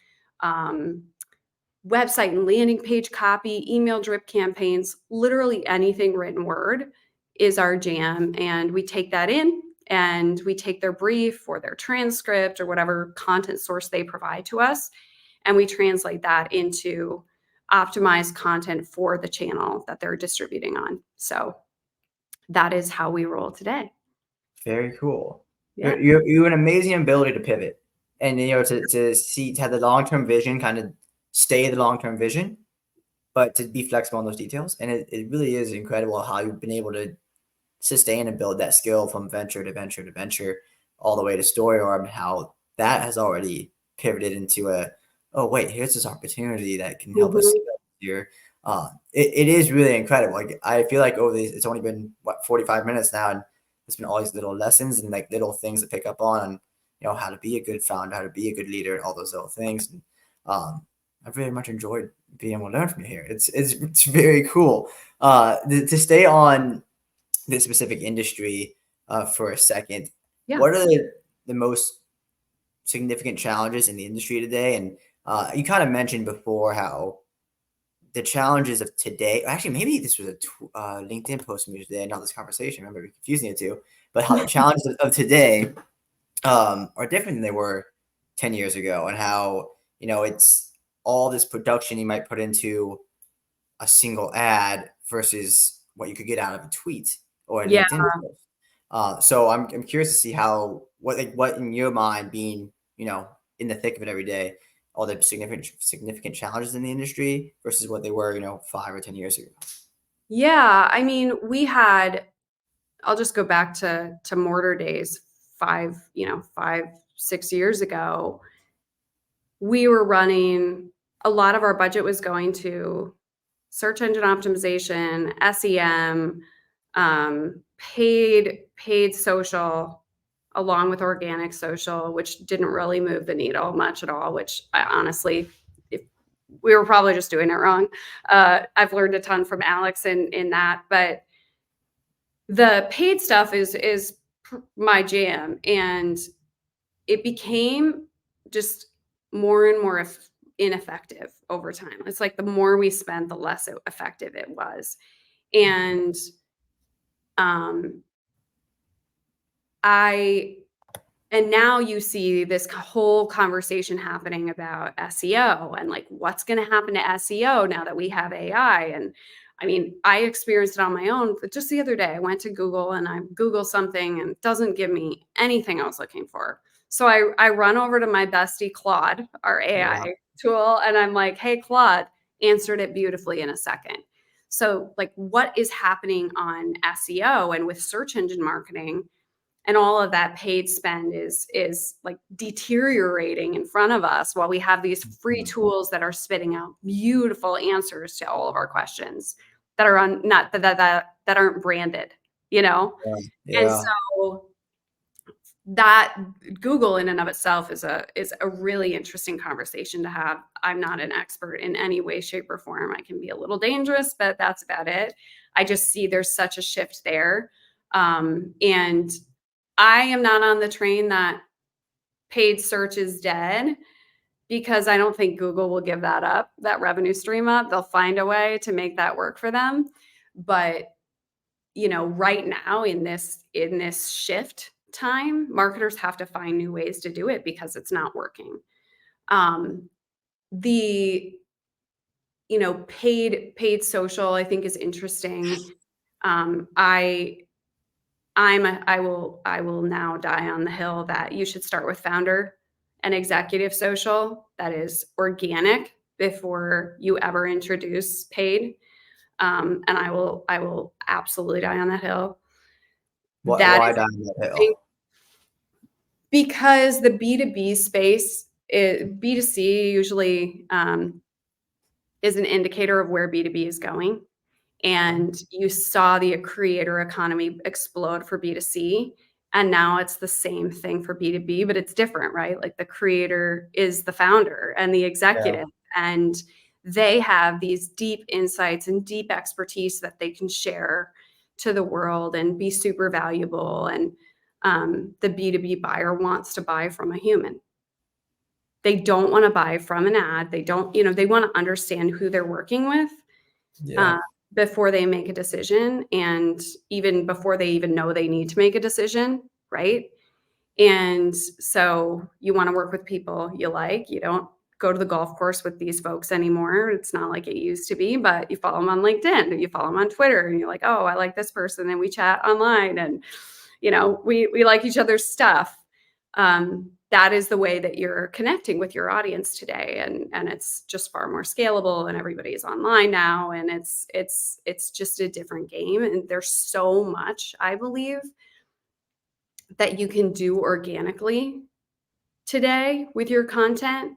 website and landing page copy, email drip campaigns, literally anything written word is our jam. And we take that in and we take their brief or their transcript or whatever content source they provide to us, and we translate that into optimized content for the channel that they're distributing on. So that is how we roll today. Very cool. Yeah. You have an amazing ability to pivot, and to have the long-term vision, kind of stay the long-term vision, but to be flexible on those details. And it really is incredible how you've been able to sustain and build that skill from venture to venture to venture all the way to Storyarb, and how that has already pivoted into oh wait, here's this opportunity that can help us here. It is really incredible. Like, I feel like over these, it's only been 45 minutes now, and it's been all these little lessons and like little things to pick up on, how to be a good founder, how to be a good leader, all those little things. And I've really much enjoyed being able to learn from you here. It's very cool. To stay on this specific industry for a second, what are the most significant challenges in the industry today? And you kind of mentioned before how the challenges of today, actually, maybe this was a LinkedIn post from you today, not this conversation, I remember confusing the two, but how the challenges of today are different than they were 10 years ago, and how, it's all this production you might put into a single ad versus what you could get out of a tweet or a LinkedIn post. So I'm curious to see what in your mind, being, in the thick of it every day, all the significant challenges in the industry versus what they were, 5 or 10 years ago. Yeah. I mean, I'll just go back to Mortar days, 6 years ago. We were running, a lot of our budget was going to search engine optimization, SEM, paid social, along with organic social, which didn't really move the needle much at all, which I honestly, we were probably just doing it wrong. I've learned a ton from Alex in that, but the paid stuff is my jam. And it became just more and more ineffective over time. It's like the more we spent, the less effective it was. And and now you see this whole conversation happening about SEO and like what's going to happen to SEO now that we have AI. And I mean, I experienced it on my own, but just the other day I went to Google and I Google something and it doesn't give me anything I was looking for. So I run over to my bestie Claude, our AI tool, and I'm like, hey, Claude, answered it beautifully in a second. So like what is happening on SEO and with search engine marketing, and all of that paid spend is like deteriorating in front of us while we have these free tools that are spitting out beautiful answers to all of our questions that are that aren't branded, And so that Google in and of itself is a really interesting conversation to have. I'm not an expert in any way, shape, or form. I can be a little dangerous, but that's about it. I just see there's such a shift there. And I am not on the train that paid search is dead, because I don't think Google will give that up, that revenue stream up. They'll find a way to make that work for them. But, right now in this shift time, marketers have to find new ways to do it because it's not working. The paid social, I think, is interesting. I will now die on the hill that you should start with founder and executive social. That is organic before you ever introduce paid. And I will absolutely die on that hill. That Why is die on that hill? because the B2B space, B2C usually is an indicator of where B2B is going. And you saw the creator economy explode for B2C. And now it's the same thing for B2B, but it's different, right? Like the creator is the founder and the executive, and they have these deep insights and deep expertise that they can share to the world and be super valuable. And the B2B buyer wants to buy from a human. They don't want to buy from an ad. They don't, they want to understand who they're working with. Yeah. Before they make a decision, and even before they even know they need to make a decision, right? And so you want to work with people you like. You don't go to the golf course with these folks anymore. It's not like it used to be, but you follow them on LinkedIn, you follow them on Twitter, and you're like, oh, I like this person, and we chat online, and we like each other's stuff. That is the way that you're connecting with your audience today, and it's just far more scalable, and everybody is online now, and it's just a different game. And there's so much, I believe, that you can do organically today with your content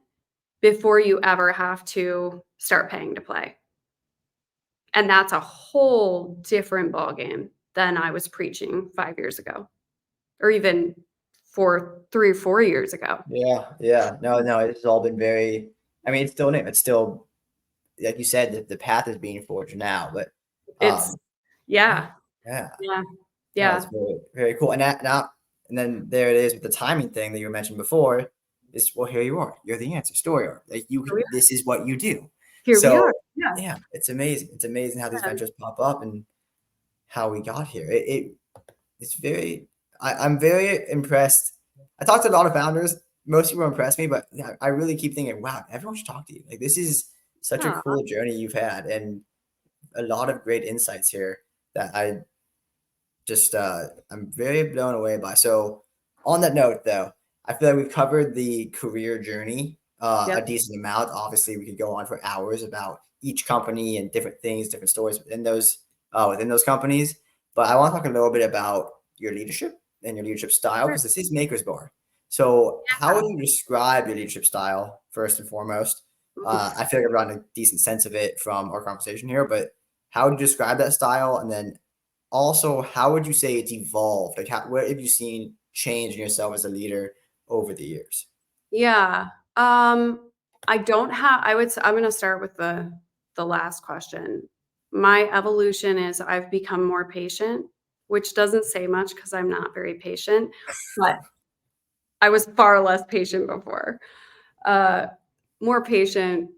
before you ever have to start paying to play. And that's a whole different ballgame than I was preaching 5 years ago, or even 3 or 4 years ago. Yeah. No, it's all been very, I mean, it's still new. It's still, like you said, the path is being forged now, but It's yeah. yeah. Yeah. No, it's Yeah. very, very cool. And and then there it is with the timing thing that you mentioned before. Is, well, here you are. You're the answer. Story Arb. Like this is what you do. Here we So are. Yeah. yeah, it's amazing. It's amazing how these Yeah. ventures pop up and how we got here. It's very. I'm very impressed. I talked to a lot of founders. Most people impress me, but I really keep thinking, wow, everyone should talk to you. Like this is such a Aw. cool journey you've had, and a lot of great insights here that I just I'm very blown away by. So on that note, though, I feel like we've covered the career journey a Yep. decent amount. Obviously, we could go on for hours about each company and different things, different stories within those companies. But I want to talk a little bit about your leadership and your leadership style, Sure. because this is Maker's Bar. So how Yeah. would you describe your leadership style first and foremost? Mhm. I feel like I've gotten a decent sense of it from our conversation here, but how would you describe that style? And then also, how would you say it's evolved? Like, what have you seen change in yourself as a leader over the years? Yeah. I don't have I'm gonna start with the last question. My evolution is I've become more patient, which doesn't say much because I'm not very patient, but I was far less patient before. Uh, More patient.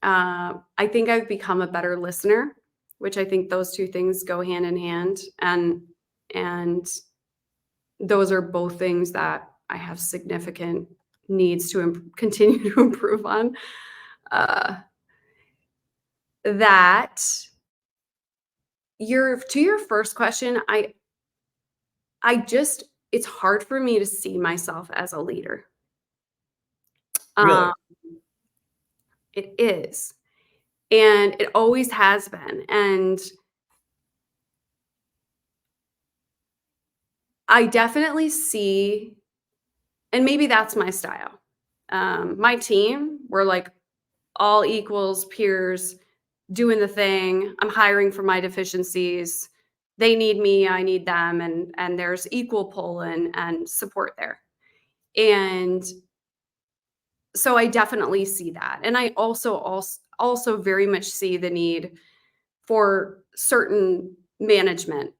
I think I've become a better listener, which I think those two things go hand in hand, and those are both things that I have significant needs to continue to improve on. Uh, that your first question, I just it's hard for me to see myself as a leader. Really? Um, it is, and it always has been, and I definitely see, and maybe that's my style. My team, we're like all equals, peers, doing the thing. I'm hiring for my deficiencies. They need me, I need them, and there's equal pull and support there. And so I definitely see that. And I also very much see the need for certain management.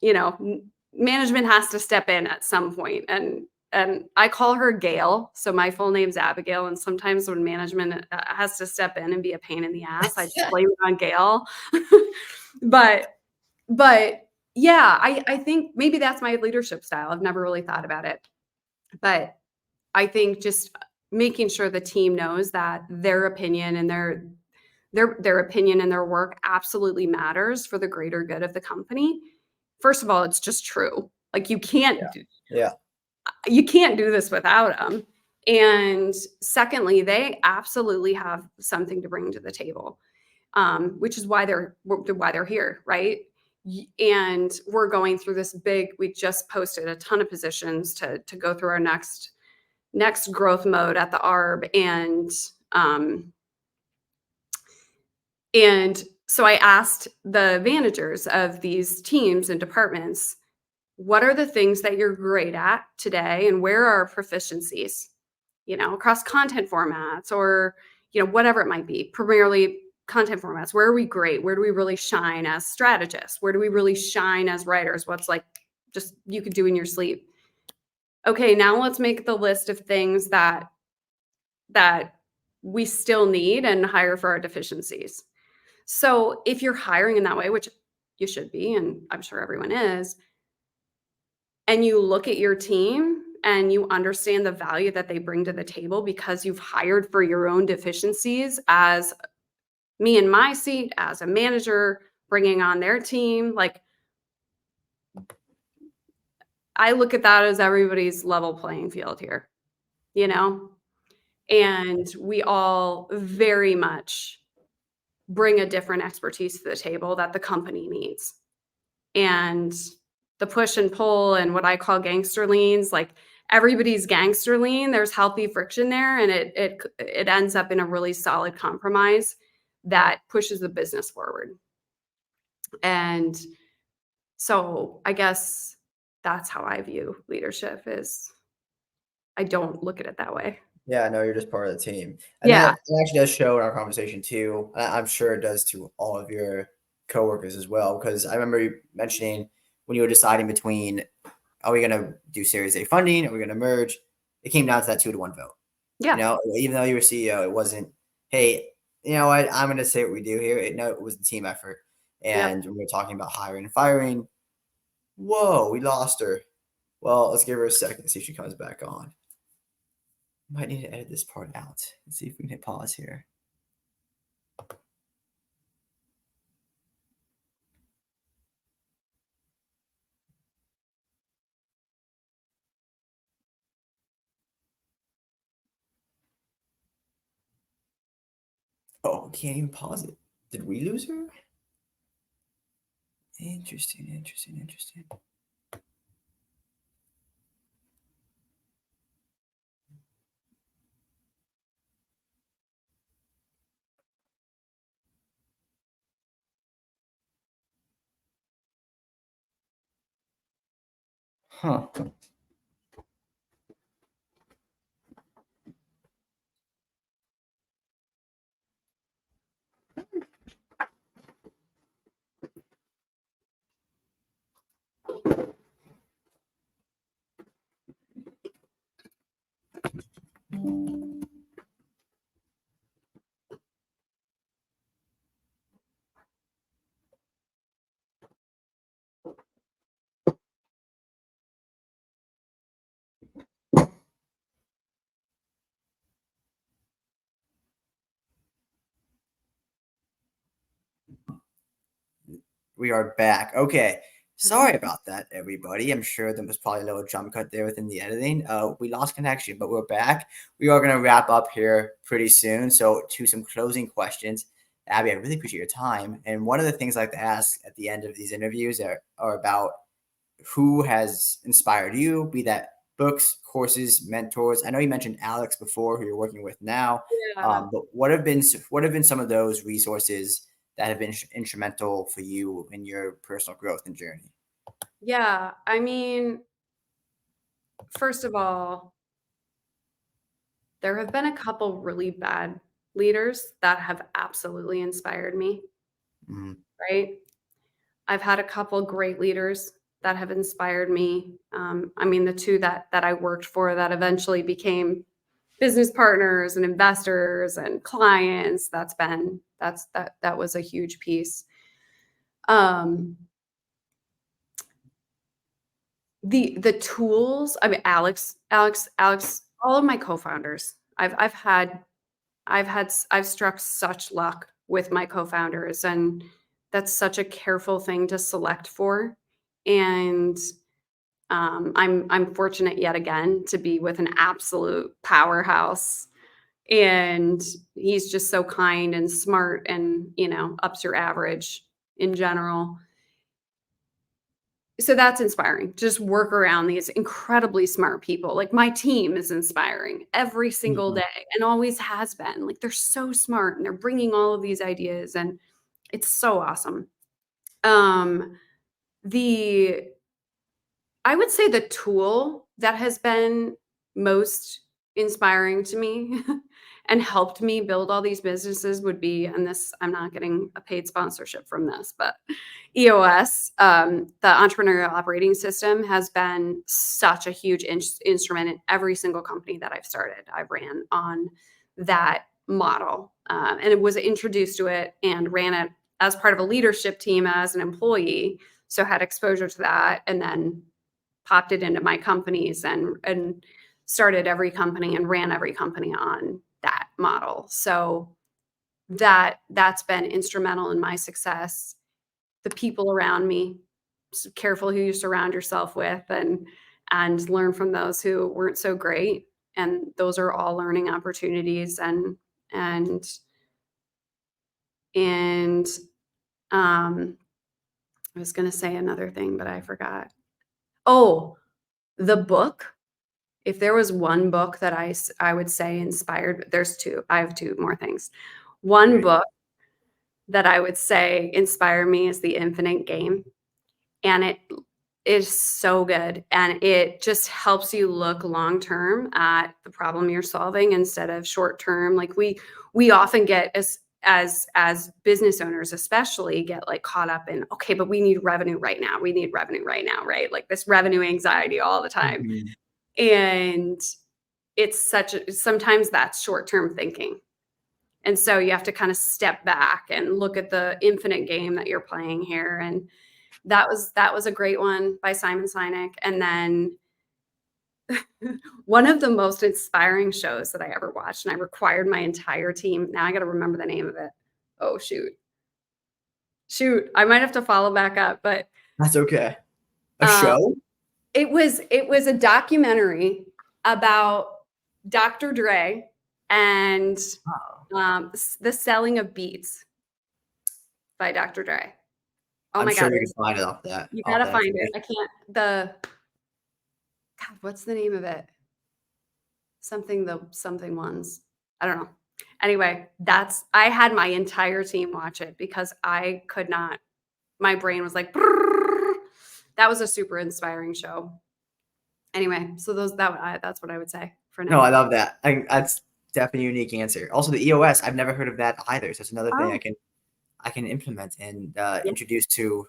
Management has to step in at some point, and I call her Gail. So my full name's Abigail, and sometimes when management has to step in and be a pain in the ass, I just blame it on Gail. but but yeah, I think maybe that's my leadership style. I've never really thought about it, but I think just making sure the team knows that their opinion and their opinion and their work absolutely matters for the greater good of the company first of all, it's just true. Like you can't Yeah. you can't do this without them. And secondly, they absolutely have something to bring to the table, which is why they're here, right? And we're going through this big. We just posted a ton of positions to go through our next growth mode at the ARB, and so I asked the managers of these teams and departments, what are the things that you're great at today and where are proficiencies, across content formats or, whatever it might be, primarily content formats. Where are we great? Where do we really shine as strategists? Where do we really shine as writers? What's like just you could do in your sleep? Okay, now let's make the list of things that we still need and hire for our deficiencies. So if you're hiring in that way, which you should be, and I'm sure everyone is, and you look at your team and you understand the value that they bring to the table because you've hired for your own deficiencies, as me in my seat as a manager bringing on their team, like I look at that as everybody's level playing field here, you know? And we all very much bring a different expertise to the table that the company needs. And the push and pull and what I call gangster leans, like everybody's gangster lean, there's healthy friction there, and it ends up in a really solid compromise that pushes the business forward. And so I guess that's how I view leadership. Is I don't look at it that way. Yeah, no, you're just part of the team. And Yeah. that actually does show in our conversation too. I'm sure it does to all of your coworkers as well, because I remember you mentioning when you were deciding between, are we going to do Series A funding? Are we going to merge? It came down to that 2-to-1 vote. Yeah. Even though you were CEO, it wasn't, hey, you know what, I'm going to say what we do here. No, it was the team effort. Yep. And when we were talking about hiring and firing, whoa, we lost her. Well, let's give her a second, see if she comes back on. Might need to edit this part out and see if we can hit pause here. Oh, can't even pause it. Did we lose her? Interesting. Huh. We are back. Okay. Sorry about that, everybody. I'm sure there was probably a little jump cut there within the editing. We lost connection, but we're back. We are going to wrap up here pretty soon. So, to some closing questions. Abby, I really appreciate your time. And one of the things I like to ask at the end of these interviews are about who has inspired you, be that books, courses, mentors. I know you mentioned Alex before, who you're working with now. Yeah. But what have been some of those resources that have been instrumental for you in your personal growth and journey? Yeah. I mean, first of all, there have been a couple really bad leaders that have absolutely inspired me, Mhm. right? I've had a couple great leaders that have inspired me. I mean, the two that I worked for that eventually became business partners and investors and clients. That was a huge piece. The tools. I mean, Alex, all of my co-founders. I've struck such luck with my co-founders, and that's such a careful thing to select for. And I'm fortunate yet again to be with an absolute powerhouse, and he's just so kind and smart and, ups your average in general. So that's inspiring. Just work around these incredibly smart people. Like, my team is inspiring every single Mhm. day and always has been. Like, they're so smart and they're bringing all of these ideas, and it's so awesome. Um, the I would say the tool that has been most inspiring to me and helped me build all these businesses would be, and this, I'm not getting a paid sponsorship from this, but EOS, the entrepreneurial operating system, has been such a huge instrument in every single company that I've started. I ran on that model, and it was introduced to it and ran it as part of a leadership team as an employee. So had exposure to that, and then popped it into my companies and started every company and ran every company on that model. So that's been instrumental in my success. The people around me, careful who you surround yourself with, and learn from those who weren't so great. And those are all learning opportunities. And and I was going to say another thing, but I forgot. Oh, the book. If there was one book that I would say inspired, there's two. I have two more things. One Great. book that I would say inspired me is The Infinite Game. And it is so good. And it just helps you look long term at the problem you're solving instead of short term. Like, we often get, as business owners especially, get like caught up in, okay, but we need revenue right now. We need revenue right now, right? Like this revenue anxiety all the time. Mhm. And sometimes that's short-term thinking. And so you have to kind of step back and look at the infinite game that you're playing here. And that was a great one by Simon Sinek. And then one of the most inspiring shows that I ever watched, and I required my entire team. Now I got to remember the name of it. Oh, shoot. I might have to follow back up, but That's okay. A um, show? it was a documentary about Dr. Dre and Oh, The Selling of Beats by Dr. Dre. Oh I'm my sure God, you can find it off that you off gotta that find it. I information. can't, God, what's the name of it? Something ones. I don't know. Anyway, I had my entire team watch it because I could not, my brain was like, "Brrr." That was a super inspiring show. Anyway, so that's what I would say for No, I now. love that. That's definitely a unique answer. Also, the EOS, I've never heard of that either. So it's another thing Oh, I can implement and yeah. introduce to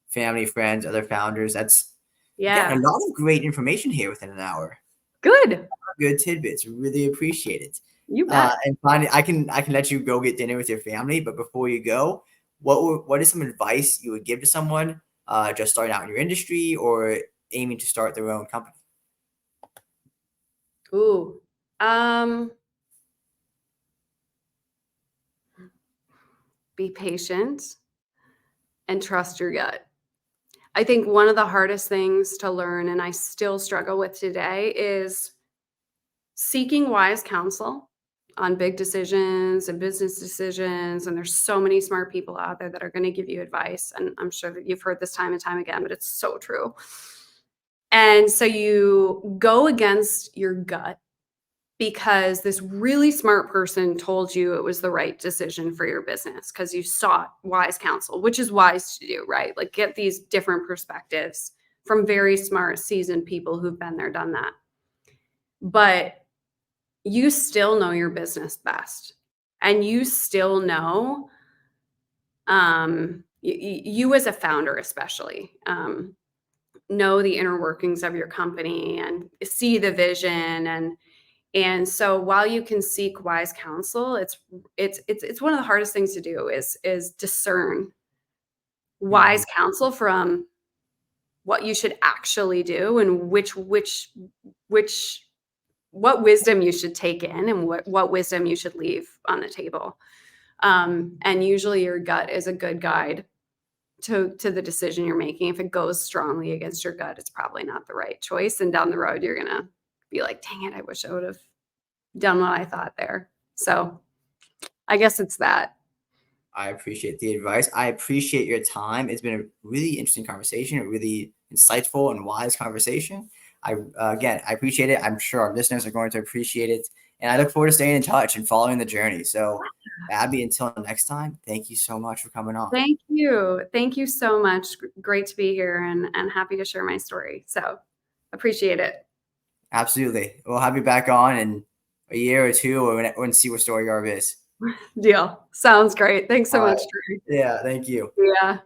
family, friends, other founders. That's again a Yeah. lot of great information here within an hour. Good. Good tidbits. Really appreciate it. You bet. And finally, I can let you go get dinner with your family, but before you go, what is some advice you would give to someone just starting out in your industry or aiming to start their own company? Ooh. Um, be patient and trust your gut. I think one of the hardest things to learn, and I still struggle with today, is seeking wise counsel on big decisions and business decisions. And there's so many smart people out there that are going to give you advice. And I'm sure that you've heard this time and time again, but it's so true. And so you go against your gut because this really smart person told you it was the right decision for your business because you sought wise counsel, which is wise to do, right? Like, get these different perspectives from very smart, seasoned people who've been there, done that. But you still know your business best. And you still you as a founder, especially, know the inner workings of your company and see the vision. And so while you can seek wise counsel, it's one of the hardest things to do is discern Mhm. wise counsel from what you should actually do, and which what wisdom you should take in and what wisdom you should leave on the table. And usually your gut is a good guide to the decision you're making. If it goes strongly against your gut, it's probably not the right choice. And down the road, you're going to be like, dang it, I wish I would have done what I thought there. So I guess it's that. I appreciate the advice. I appreciate your time. It's been a really interesting conversation, a really insightful and wise conversation. Again, I appreciate it. I'm sure our listeners are going to appreciate it. And I look forward to staying in touch and following the journey. So, Abby, until next time, thank you so much for coming on. Thank you. Thank you so much. Great to be here and happy to share my story. So appreciate it. Absolutely. We'll have you back on in a year or two or see what Story Arb is. Deal. Sounds great. Thanks so much, Trey. Yeah, thank you. Yeah.